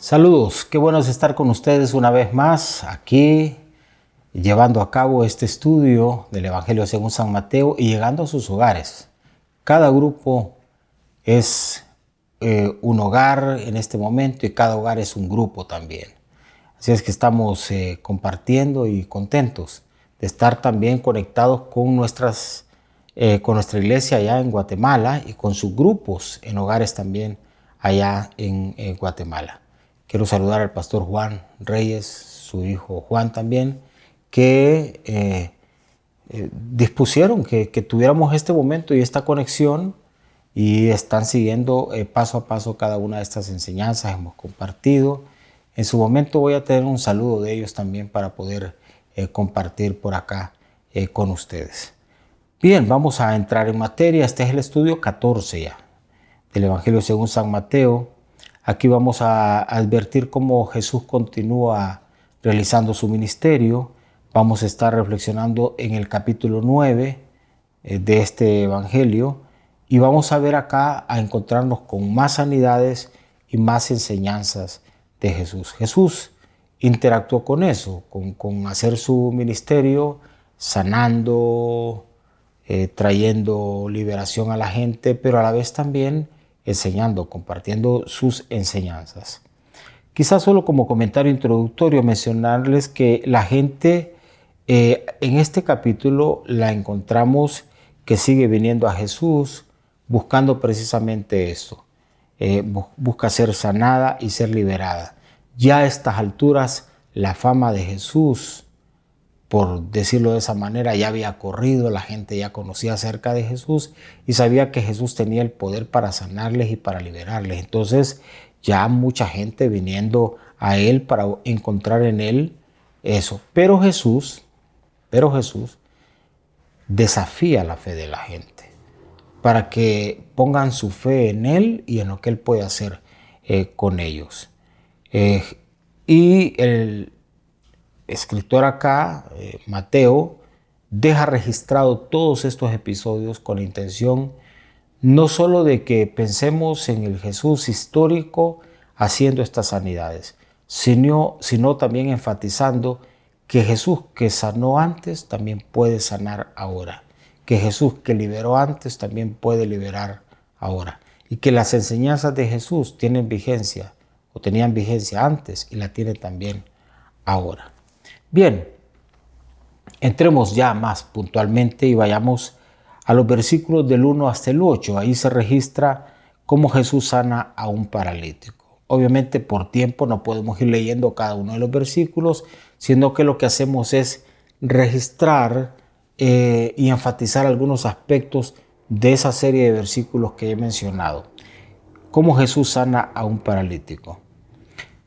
Saludos, qué bueno es estar con ustedes una vez más aquí llevando a cabo este estudio del Evangelio según San Mateo y llegando a sus hogares. Cada grupo es un hogar en este momento y cada hogar es un grupo también. Así es que estamos compartiendo y contentos de estar también conectados con nuestra iglesia allá en Guatemala y con sus grupos en hogares también allá en Guatemala. Quiero saludar al pastor Juan Reyes, su hijo Juan también, que dispusieron que tuviéramos este momento y esta conexión y están siguiendo paso a paso cada una de estas enseñanzas. Hemos compartido. En su momento voy a tener un saludo de ellos también para poder compartir por acá con ustedes. Bien, vamos a entrar en materia. Este es el estudio 14 ya del Evangelio según San Mateo. Aquí vamos a advertir cómo Jesús continúa realizando su ministerio. Vamos a estar reflexionando en el capítulo 9 de este Evangelio y vamos a ver acá a encontrarnos con más sanidades y más enseñanzas de Jesús. Jesús interactuó con eso, con hacer su ministerio, sanando, trayendo liberación a la gente, pero a la vez también enseñando, compartiendo sus enseñanzas. Quizás solo como comentario introductorio mencionarles que la gente en este capítulo la encontramos que sigue viniendo a Jesús buscando precisamente esto. Busca ser sanada y ser liberada. Ya a estas alturas la fama de Jesús, por decirlo de esa manera, ya había corrido, la gente ya conocía acerca de Jesús y sabía que Jesús tenía el poder para sanarles y para liberarles. Entonces ya mucha gente viniendo a Él para encontrar en Él eso. Pero Jesús desafía la fe de la gente para que pongan su fe en Él y en lo que Él puede hacer con ellos. Y el escritor acá, Mateo, deja registrado todos estos episodios con la intención no solo de que pensemos en el Jesús histórico haciendo estas sanidades, sino también enfatizando que Jesús que sanó antes también puede sanar ahora, que Jesús que liberó antes también puede liberar ahora, y que las enseñanzas de Jesús tienen vigencia o tenían vigencia antes y la tienen también ahora. Bien, entremos ya más puntualmente y vayamos a los versículos del 1 hasta el 8. Ahí se registra cómo Jesús sana a un paralítico. Obviamente por tiempo no podemos ir leyendo cada uno de los versículos, sino que lo que hacemos es registrar y enfatizar algunos aspectos de esa serie de versículos que he mencionado. Cómo Jesús sana a un paralítico.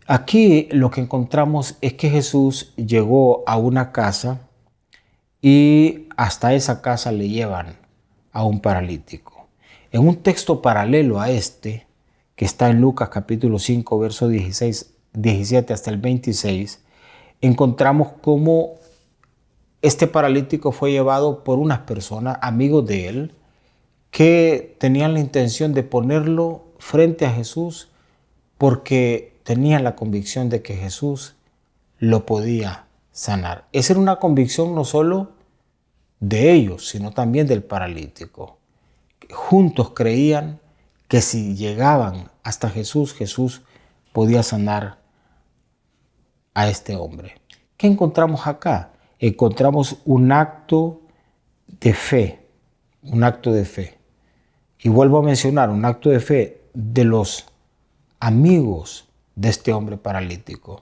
Aquí lo que encontramos es que Jesús llegó a una casa y hasta esa casa le llevan a un paralítico. En un texto paralelo a este, que está en Lucas capítulo 5, verso 17 hasta el 26, encontramos cómo este paralítico fue llevado por unas personas, amigos de él, que tenían la intención de ponerlo frente a Jesús porque tenían la convicción de que Jesús lo podía sanar. Esa era una convicción no solo de ellos, sino también del paralítico. Juntos creían que si llegaban hasta Jesús, Jesús podía sanar a este hombre. ¿Qué encontramos acá? Encontramos un acto de fe, un acto de fe. Y vuelvo a mencionar, un acto de fe de los amigos de este hombre paralítico.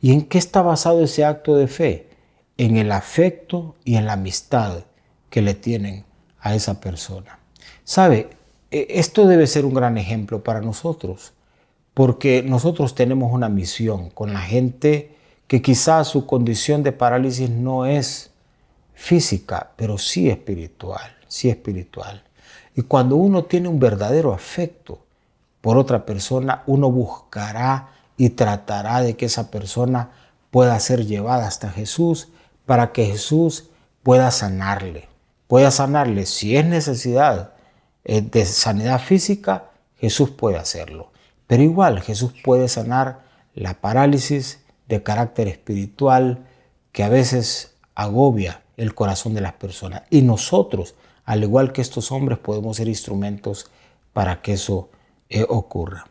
¿Y en qué está basado ese acto de fe? En el afecto y en la amistad que le tienen a esa persona. ¿Sabe? Esto debe ser un gran ejemplo para nosotros, porque nosotros tenemos una misión con la gente que quizás su condición de parálisis no es física, pero sí espiritual, sí espiritual. Y cuando uno tiene un verdadero afecto por otra persona, uno buscará y tratará de que esa persona pueda ser llevada hasta Jesús para que Jesús pueda sanarle. Si es necesidad de sanidad física, Jesús puede hacerlo. Pero igual Jesús puede sanar la parálisis de carácter espiritual que a veces agobia el corazón de las personas. Y nosotros, al igual que estos hombres, podemos ser instrumentos para que eso ocurra.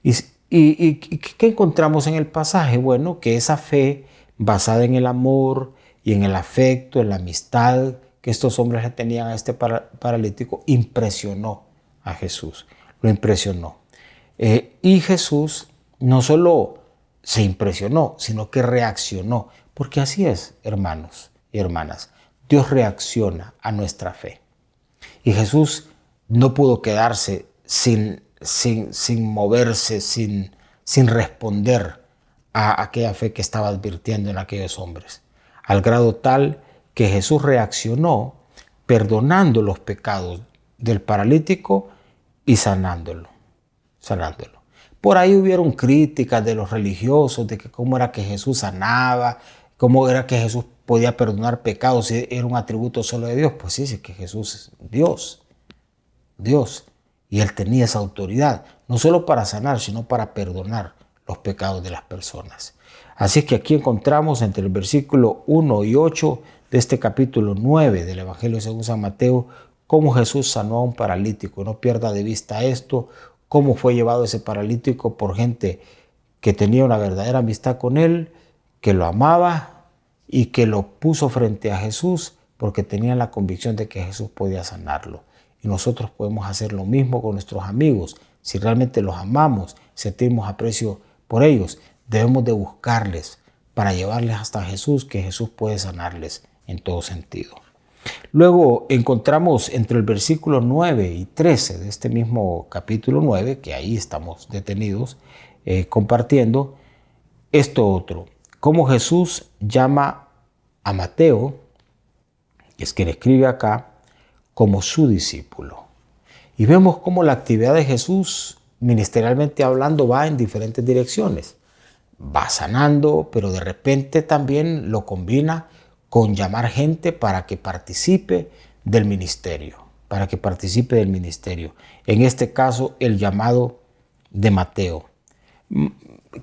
¿Y qué encontramos en el pasaje? Bueno, que esa fe basada en el amor y en el afecto, en la amistad que estos hombres le tenían a este paralítico, impresionó a Jesús, lo impresionó. Y Jesús no solo se impresionó, sino que reaccionó, porque así es, hermanos y hermanas, Dios reacciona a nuestra fe. Y Jesús no pudo quedarse sin moverse, sin responder a aquella fe que estaba advirtiendo en aquellos hombres, al grado tal que Jesús reaccionó perdonando los pecados del paralítico y sanándolo. Por ahí hubieron críticas de los religiosos de que cómo era que Jesús sanaba, cómo era que Jesús podía perdonar pecados si era un atributo solo de Dios. Pues sí, es que Jesús es Dios. Y Él tenía esa autoridad, no solo para sanar, sino para perdonar los pecados de las personas. Así es que aquí encontramos entre el versículo 1 y 8 de este capítulo 9 del Evangelio según San Mateo, cómo Jesús sanó a un paralítico. No pierda de vista esto, cómo fue llevado ese paralítico por gente que tenía una verdadera amistad con Él, que lo amaba y que lo puso frente a Jesús porque tenían la convicción de que Jesús podía sanarlo. Y nosotros podemos hacer lo mismo con nuestros amigos. Si realmente los amamos, sentimos aprecio por ellos, debemos de buscarles para llevarles hasta Jesús, que Jesús puede sanarles en todo sentido. Luego encontramos entre el versículo 9 y 13 de este mismo capítulo 9, que ahí estamos detenidos compartiendo, esto otro, cómo Jesús llama a Mateo, que es quien escribe acá, como su discípulo. Y vemos cómo la actividad de Jesús, ministerialmente hablando, va en diferentes direcciones. Va sanando, pero de repente también lo combina con llamar gente para que participe del ministerio. En este caso, el llamado de Mateo.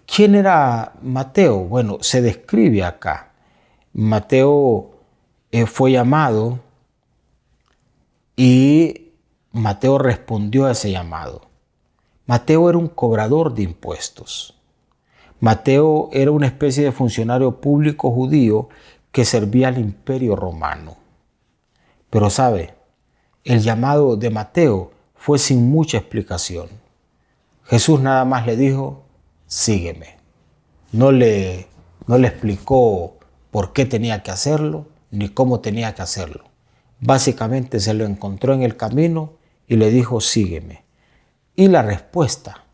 ¿Quién era Mateo? Bueno, se describe acá. Mateo fue llamado y Mateo respondió a ese llamado. Mateo era un cobrador de impuestos. Mateo era una especie de funcionario público judío que servía al imperio romano. Pero sabe, el llamado de Mateo fue sin mucha explicación. Jesús nada más le dijo, sígueme. No le explicó por qué tenía que hacerlo, ni cómo tenía que hacerlo. Básicamente se lo encontró en el camino y le dijo, sígueme. Y la respuesta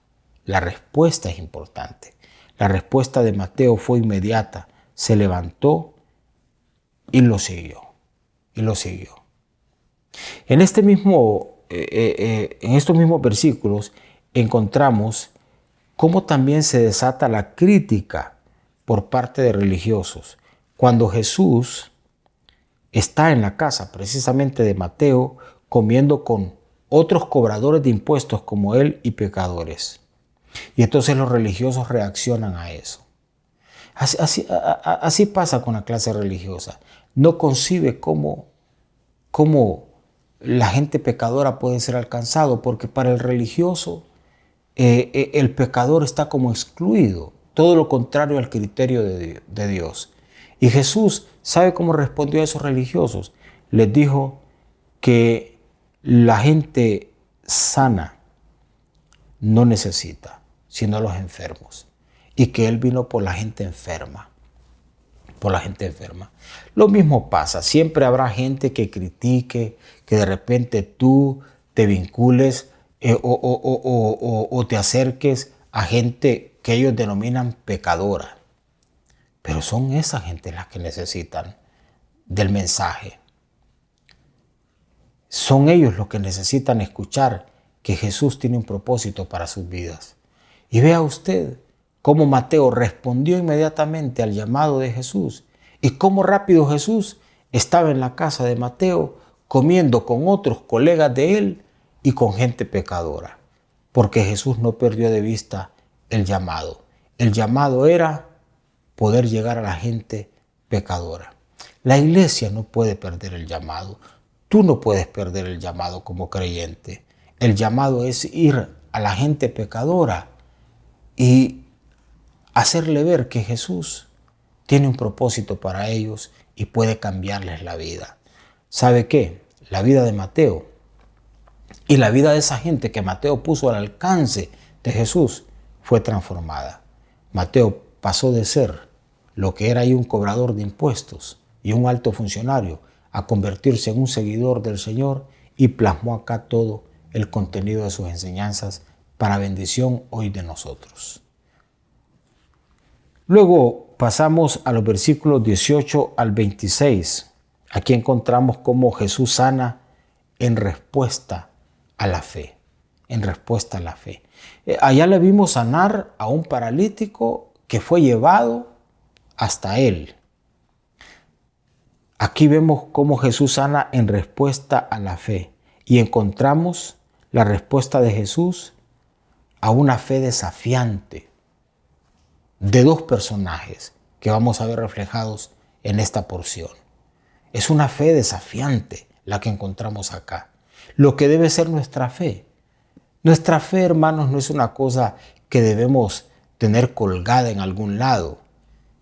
es importante. La respuesta de Mateo fue inmediata. Se levantó y lo siguió. En estos mismos versículos encontramos cómo también se desata la crítica por parte de religiosos. Cuando Jesús está en la casa precisamente de Mateo comiendo con otros cobradores de impuestos como él y pecadores. Y entonces los religiosos reaccionan a eso. Así pasa con la clase religiosa. No concibe cómo la gente pecadora puede ser alcanzado, porque para el religioso el pecador está como excluido, todo lo contrario al criterio de Dios. Y Jesús, ¿sabe cómo respondió a esos religiosos? Les dijo que la gente sana no necesita, sino los enfermos. Y que Él vino por la gente enferma. Lo mismo pasa, siempre habrá gente que critique, que de repente tú te vincules o te acerques a gente que ellos denominan pecadora. Pero son esa gente las que necesitan del mensaje. Son ellos los que necesitan escuchar que Jesús tiene un propósito para sus vidas. Y vea usted cómo Mateo respondió inmediatamente al llamado de Jesús y cómo rápido Jesús estaba en la casa de Mateo comiendo con otros colegas de él y con gente pecadora. Porque Jesús no perdió de vista el llamado El llamado era poder llegar a la gente pecadora. La iglesia no puede perder el llamado. Tú no puedes perder el llamado como creyente. El llamado es ir a la gente pecadora y hacerle ver que Jesús tiene un propósito para ellos y puede cambiarles la vida. ¿Sabe qué? La vida de Mateo y la vida de esa gente que Mateo puso al alcance de Jesús fue transformada. Mateo pasó de ser lo que era ahí un cobrador de impuestos y un alto funcionario a convertirse en un seguidor del Señor y plasmó acá todo el contenido de sus enseñanzas para bendición hoy de nosotros. Luego pasamos a los versículos 18 al 26. Aquí encontramos cómo Jesús sana en respuesta a la fe. En respuesta a la fe. Allá le vimos sanar a un paralítico que fue llevado hasta él. Aquí vemos cómo Jesús sana en respuesta a la fe. Y encontramos la respuesta de Jesús a una fe desafiante de dos personajes que vamos a ver reflejados en esta porción. Es una fe desafiante la que encontramos acá. Lo que debe ser nuestra fe. Nuestra fe, hermanos, no es una cosa que debemos tener colgada en algún lado.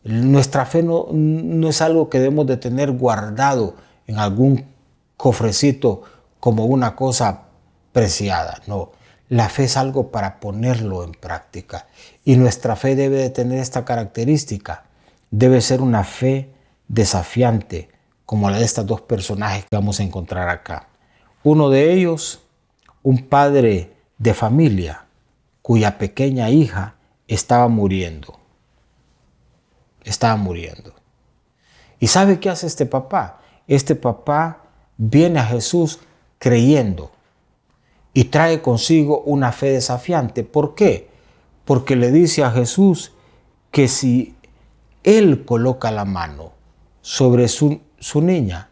Nuestra fe no es algo que debemos de tener guardado en algún cofrecito como una cosa preciada. No, la fe es algo para ponerlo en práctica. Y nuestra fe debe de tener esta característica. Debe ser una fe desafiante, como la de estos dos personajes que vamos a encontrar acá. Uno de ellos, un padre de familia, cuya pequeña hija estaba muriendo. Estaba muriendo. ¿Y sabe qué hace este papá? Este papá viene a Jesús creyendo y trae consigo una fe desafiante. ¿Por qué? Porque le dice a Jesús que si él coloca la mano sobre su niña,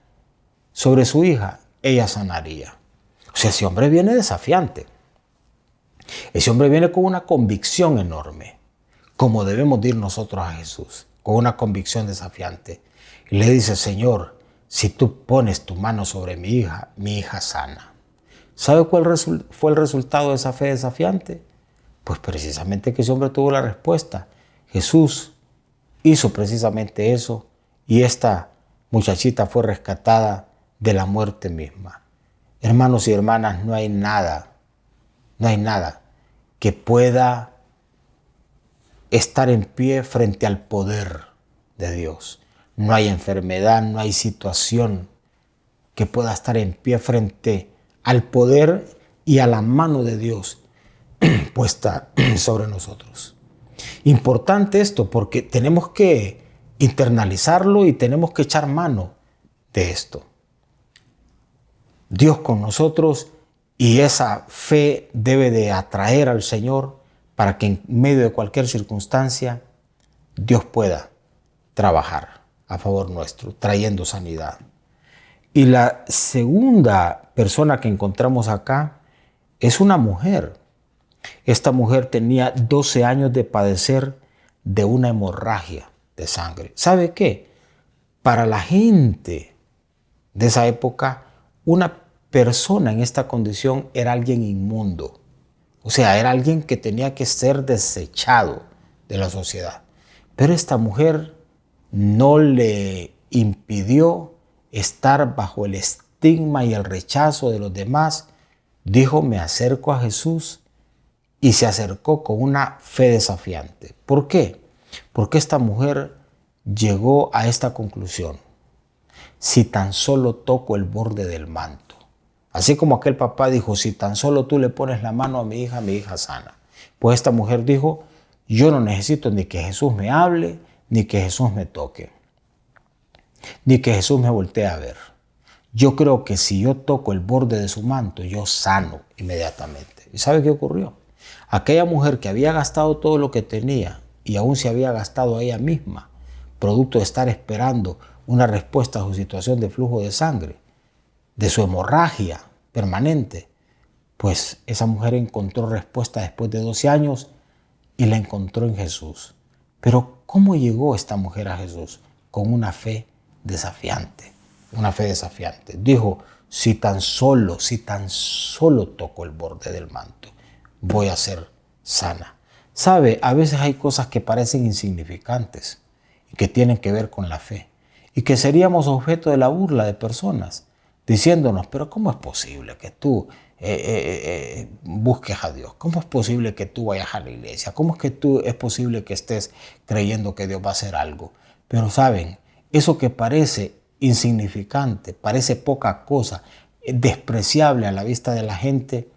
sobre su hija, ella sanaría. O sea, ese hombre viene desafiante. Ese hombre viene con una convicción enorme, como debemos de ir nosotros a Jesús, con una convicción desafiante. Y le dice, Señor, si tú pones tu mano sobre mi hija sana. ¿Sabe cuál fue el resultado de esa fe desafiante? Pues precisamente que ese hombre tuvo la respuesta. Jesús hizo precisamente eso y esta muchachita fue rescatada de la muerte misma. Hermanos y hermanas, no hay nada que pueda estar en pie frente al poder de Dios. No hay enfermedad, no hay situación que pueda estar en pie frente al poder y a la mano de Dios puesta sobre nosotros. Importante esto porque tenemos que internalizarlo y tenemos que echar mano de esto. Dios con nosotros y esa fe debe de atraer al Señor para que en medio de cualquier circunstancia Dios pueda trabajar a favor nuestro, trayendo sanidad. Y la segunda persona que encontramos acá es una mujer. Esta mujer tenía 12 años de padecer de una hemorragia de sangre. ¿Sabe qué? Para la gente de esa época, una persona en esta condición era alguien inmundo. O sea, era alguien que tenía que ser desechado de la sociedad. Pero esta mujer no le impidió estar bajo el estigma y el rechazo de los demás. Dijo, me acerco a Jesús, y se acercó con una fe desafiante. ¿Por qué? Porque esta mujer llegó a esta conclusión. Si tan solo toco el borde del manto. Así como aquel papá dijo, si tan solo tú le pones la mano a mi hija sana. Pues esta mujer dijo, yo no necesito ni que Jesús me hable, ni que Jesús me toque, ni que Jesús me voltee a ver. Yo creo que si yo toco el borde de su manto, yo sano inmediatamente. ¿Y sabe qué ocurrió? Aquella mujer que había gastado todo lo que tenía y aún se había gastado a ella misma, producto de estar esperando una respuesta a su situación de flujo de sangre, de su hemorragia permanente, pues esa mujer encontró respuesta después de 12 años y la encontró en Jesús. Pero ¿cómo llegó esta mujer a Jesús? Con una fe desafiante, una fe desafiante. Dijo, si tan solo toco el borde del manto, voy a ser sana. Sabe, a veces hay cosas que parecen insignificantes y que tienen que ver con la fe y que seríamos objeto de la burla de personas diciéndonos, pero ¿cómo es posible que tú busques a Dios? ¿Cómo es posible que tú vayas a la iglesia? ¿Cómo es posible que estés creyendo que Dios va a hacer algo? Pero saben, eso que parece insignificante, parece poca cosa, despreciable a la vista de la gente,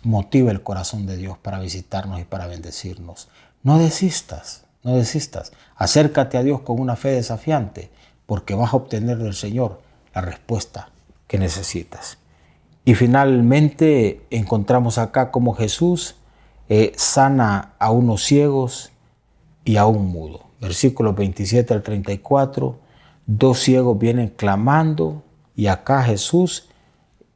motiva el corazón de Dios para visitarnos y para bendecirnos. No desistas, no desistas. Acércate a Dios con una fe desafiante, porque vas a obtener del Señor la respuesta que necesitas. Y finalmente encontramos acá cómo Jesús sana a unos ciegos y a un mudo. Versículos 27 al 34, 2 ciegos vienen clamando y acá Jesús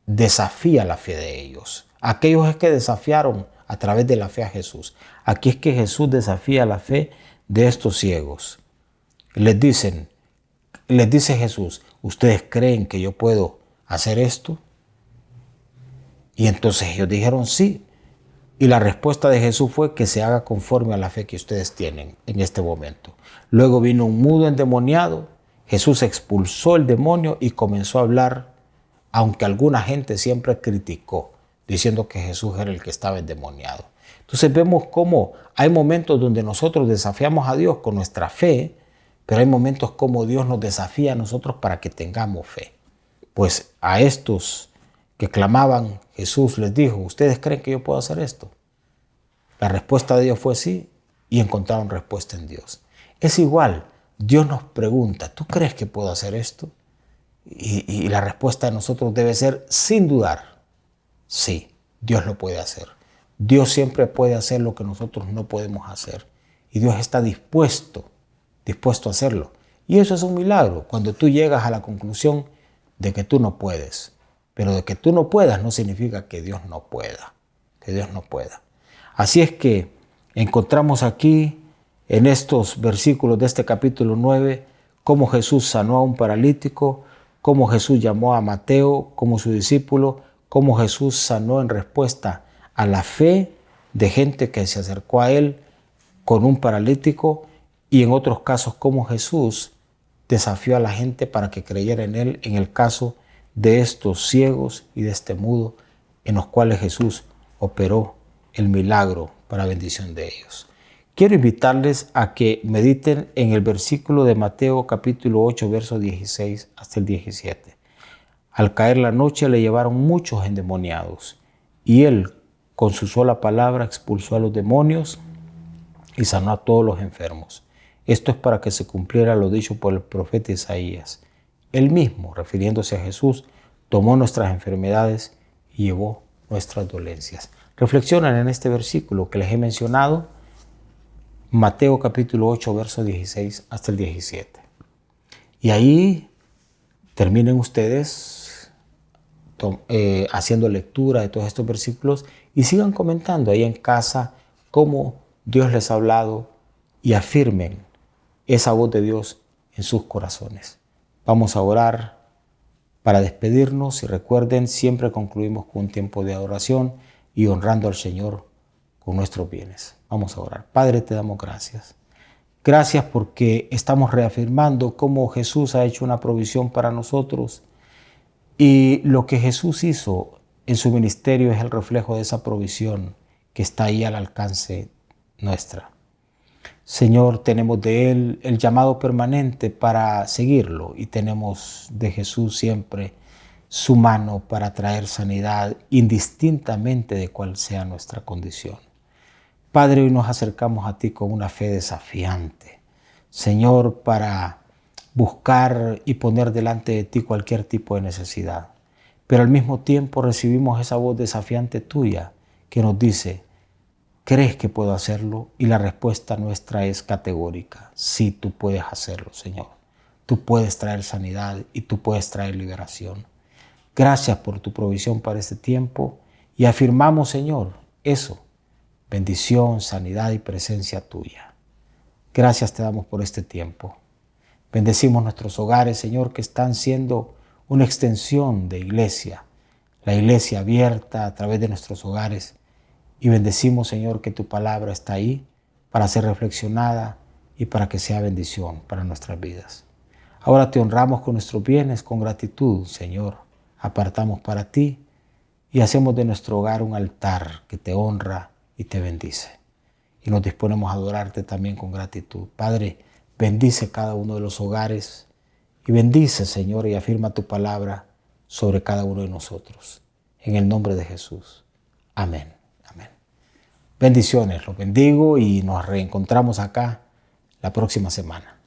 desafía la fe de ellos. Aquellos es que desafiaron a través de la fe a Jesús. Aquí es que Jesús desafía la fe de estos ciegos. Les dice Jesús, ¿ustedes creen que yo puedo hacer esto? Y entonces ellos dijeron sí. Y la respuesta de Jesús fue que se haga conforme a la fe que ustedes tienen en este momento. Luego vino un mudo endemoniado. Jesús expulsó el demonio y comenzó a hablar, aunque alguna gente siempre criticó, diciendo que Jesús era el que estaba endemoniado. Entonces vemos cómo hay momentos donde nosotros desafiamos a Dios con nuestra fe, pero hay momentos como Dios nos desafía a nosotros para que tengamos fe. Pues a estos que clamaban, Jesús les dijo, ¿ustedes creen que yo puedo hacer esto? La respuesta de Dios fue sí y encontraron respuesta en Dios. Es igual, Dios nos pregunta, ¿tú crees que puedo hacer esto? Y la respuesta de nosotros debe ser sin dudar, sí, Dios lo puede hacer. Dios siempre puede hacer lo que nosotros no podemos hacer. Y Dios está dispuesto a hacerlo. Y eso es un milagro, cuando tú llegas a la conclusión de que tú no puedes. Pero de que tú no puedas no significa que Dios no pueda. Que Dios no pueda. Así es que encontramos aquí, en estos versículos de este capítulo 9, cómo Jesús sanó a un paralítico, cómo Jesús llamó a Mateo como su discípulo, cómo Jesús sanó en respuesta a la fe de gente que se acercó a él con un paralítico, y en otros casos cómo Jesús desafió a la gente para que creyera en él en el caso de estos ciegos y de este mudo en los cuales Jesús operó el milagro para bendición de ellos. Quiero invitarles a que mediten en el versículo de Mateo capítulo 8, versos 16 hasta el 17. Al caer la noche le llevaron muchos endemoniados y él con su sola palabra expulsó a los demonios y sanó a todos los enfermos. Esto es para que se cumpliera lo dicho por el profeta Isaías. Él mismo, refiriéndose a Jesús, tomó nuestras enfermedades y llevó nuestras dolencias. Reflexionan en este versículo que les he mencionado, Mateo capítulo 8, verso 16 hasta el 17. Y ahí terminen ustedes haciendo lectura de todos estos versículos y sigan comentando ahí en casa cómo Dios les ha hablado y afirmen esa voz de Dios en sus corazones. Vamos a orar para despedirnos y recuerden, siempre concluimos con un tiempo de adoración y honrando al Señor con nuestros bienes. Vamos a orar. Padre, te damos gracias. Gracias porque estamos reafirmando cómo Jesús ha hecho una provisión para nosotros y lo que Jesús hizo en su ministerio es el reflejo de esa provisión que está ahí al alcance nuestra. Señor, tenemos de Él el llamado permanente para seguirlo y tenemos de Jesús siempre su mano para traer sanidad indistintamente de cuál sea nuestra condición. Padre, hoy nos acercamos a ti con una fe desafiante, Señor, para buscar y poner delante de ti cualquier tipo de necesidad. Pero al mismo tiempo recibimos esa voz desafiante tuya que nos dice, ¿crees que puedo hacerlo? Y la respuesta nuestra es categórica. Sí, tú puedes hacerlo, Señor. Tú puedes traer sanidad y tú puedes traer liberación. Gracias por tu provisión para este tiempo y afirmamos, Señor, eso, bendición, sanidad y presencia tuya. Gracias te damos por este tiempo. Bendecimos nuestros hogares, Señor, que están siendo una extensión de iglesia, la iglesia abierta a través de nuestros hogares. Y bendecimos, Señor, que tu palabra está ahí para ser reflexionada y para que sea bendición para nuestras vidas. Ahora te honramos con nuestros bienes, con gratitud, Señor. Apartamos para ti y hacemos de nuestro hogar un altar que te honra y te bendice. Y nos disponemos a adorarte también con gratitud. Padre, bendice cada uno de los hogares y bendice, Señor, y afirma tu palabra sobre cada uno de nosotros. En el nombre de Jesús. Amén. Amén. Bendiciones, los bendigo y nos reencontramos acá la próxima semana.